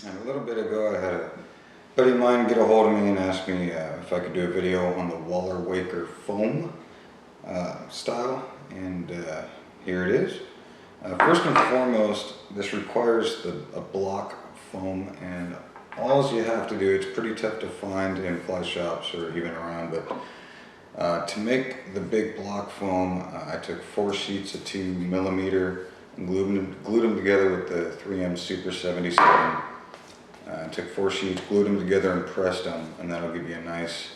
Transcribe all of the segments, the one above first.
And a little bit ago I had a buddy of mine get a hold of me and ask me if I could do a video on the Waller Waker foam style, and here it is. First and foremost, this requires a block foam, and all you have to do, it's pretty tough to find in fly shops or even around, but to make the big block foam, I took 4 sheets of 2mm and glued them together with the 3M Super 77. Took 4 sheets, glued them together and pressed them, and that'll give you a nice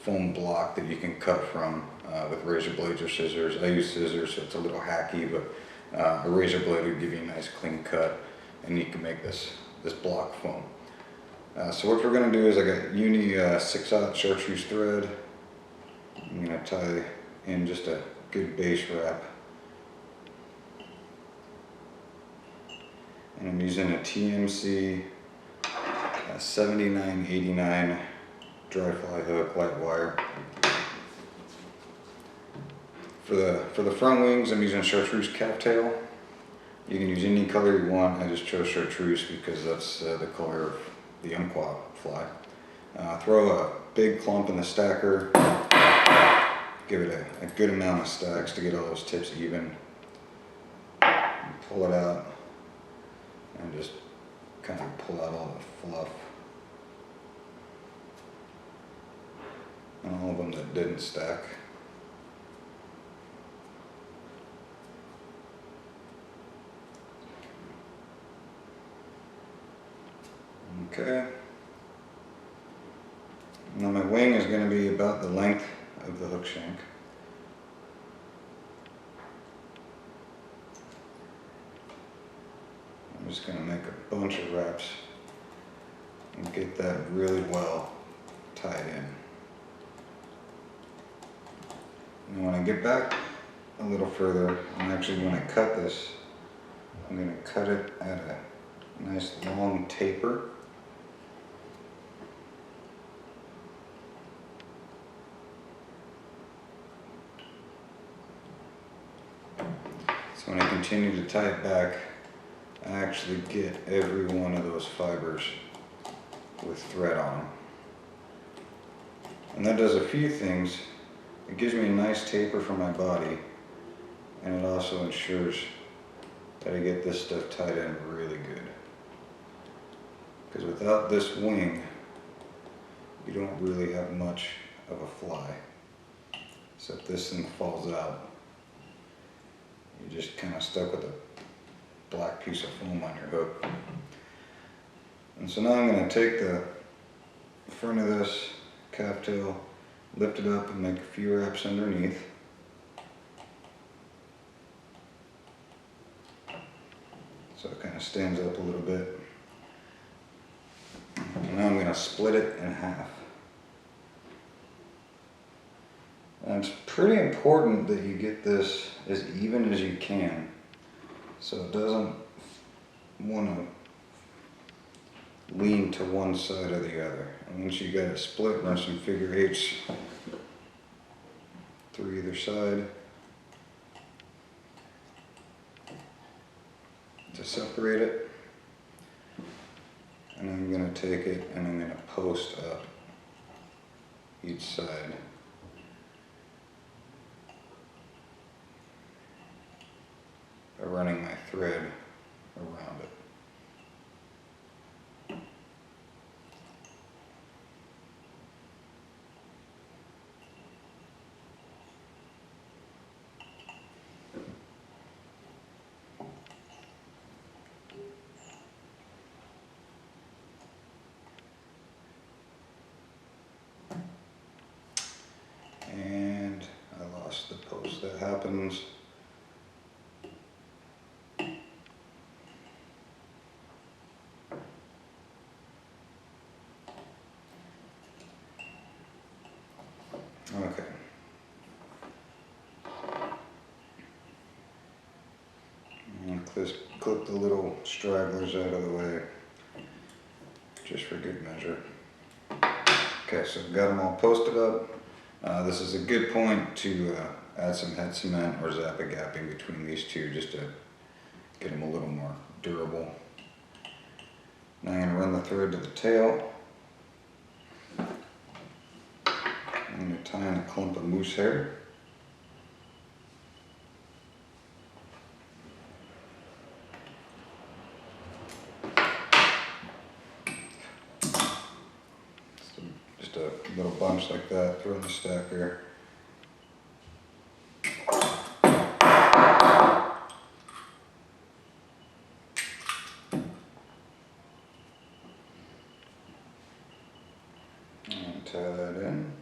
foam block that you can cut from with razor blades or scissors. I use scissors, so it's a little hacky, but a razor blade would give you a nice clean cut, and you can make this block foam. So what we're going to do is I got uni 6/0 chartreuse thread. I'm going to tie in just a good base wrap, and I'm using a TMC 7989 dry fly hook, light wire. For the front wings, I'm using chartreuse cattail. You can use any color you want. I just chose chartreuse because that's the color of the Umpqua fly. Throw a big clump in the stacker. Give it a good amount of stacks to get all those tips even. Pull it out and just kind of pull out all the fluff. And all of them that didn't stack. Okay. Now my wing is going to be about the length of the hook shank. I'm just going to make a bunch of wraps and get that really well tied in. And when I get back a little further, I'm actually going to cut this. I'm going to cut it at a nice long taper. So when I continue to tie it back, I actually get every one of those fibers with thread on them. And that does a few things. It gives me a nice taper for my body, and it also ensures that I get this stuff tied in really good. Because without this wing, you don't really have much of a fly. So if this thing falls out, you're just kind of stuck with a black piece of foam on your hook. And so now I'm going to take the front of this calf tail, lift it up and make a few wraps underneath. So it kind of stands up a little bit. And now I'm going to split it in half. And it's pretty important that you get this as even as you can, so it doesn't want to lean to one side or the other. And once you got it split, run some figure eights through either side to separate it. And I'm going to take it and I'm going to post up each side. By running my thread around it. And I lost the post. That happens. Okay. And clip the little stragglers out of the way, just for good measure. Okay, so I've got them all posted up. This is a good point to add some head cement or Zap-A-Gap in between these two, just to get them a little more durable. Now I'm going to run the thread to the tail. I'm going to tie in a clump of moose hair. Just a little bunch like that, throw in the stacker. And tie that in.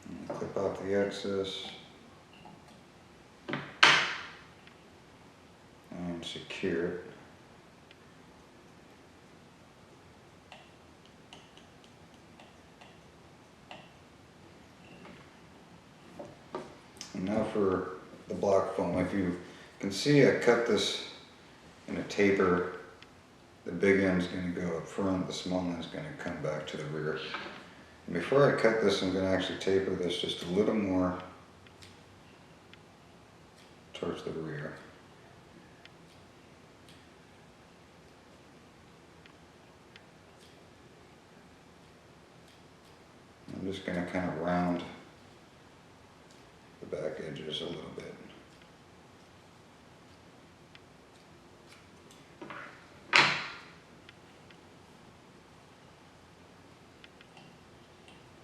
And clip out the excess. And secure it. And now for the block foam. If you can see, I cut this in a taper. The big end's going to go up front, the small end's going to come back to the rear. And before I cut this, I'm going to actually taper this just a little more towards the rear. I'm just going to kind of round the back edges a little bit.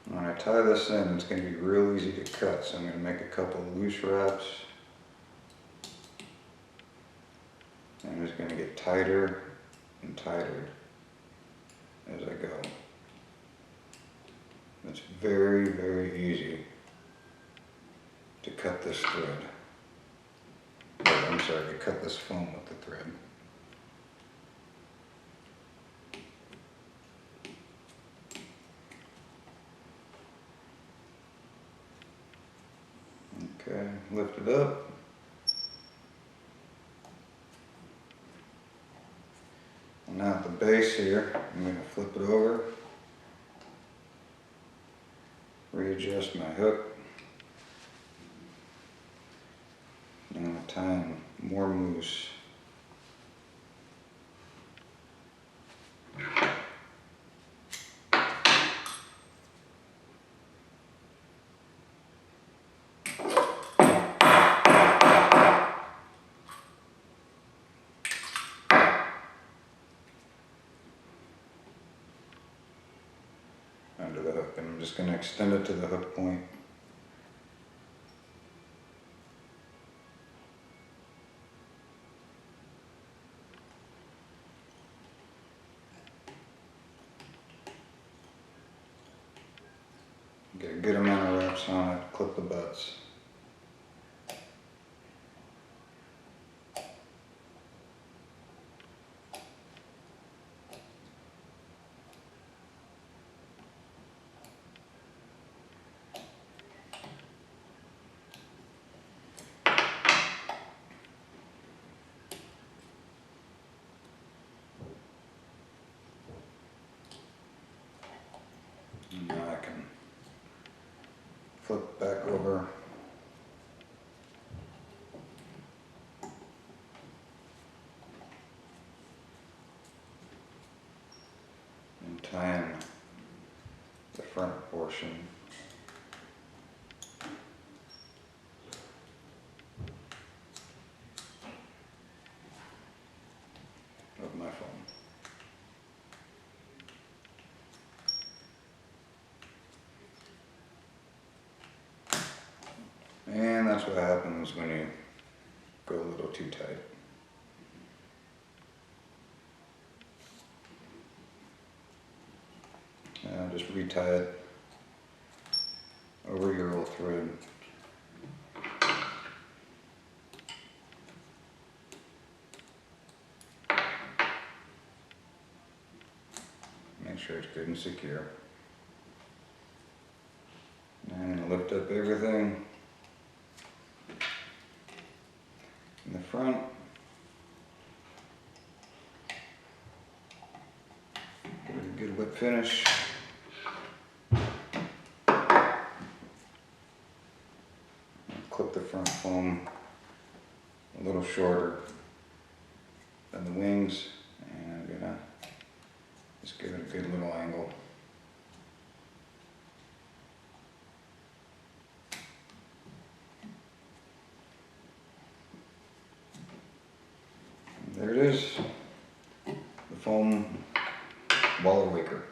When I tie this in, it's going to be real easy to cut, so I'm going to make a couple of loose wraps. And it's going to get tighter and tighter as I go. It's very, very easy to cut this thread. I'm sorry, to cut this foam with the thread. Okay, lift it up. And now at the base here, I'm going to flip it over. Readjust my hook. I'm going to tie in more moose. Under the hook, and I'm just going to extend it to the hook point. Get a good amount of wraps on it, clip the butts. And now I can flip back over. And tie in the front portion. Of my foam. And that's what happens when you go a little too tight. Now just retie it over your old thread. Make sure it's good and secure. Now I'm going to lift up everything in the front. Give it a good whip finish. Clip the front foam a little shorter than the wings, and I'm gonna just give it a good little angle. And there it is, the foam Waller Waker.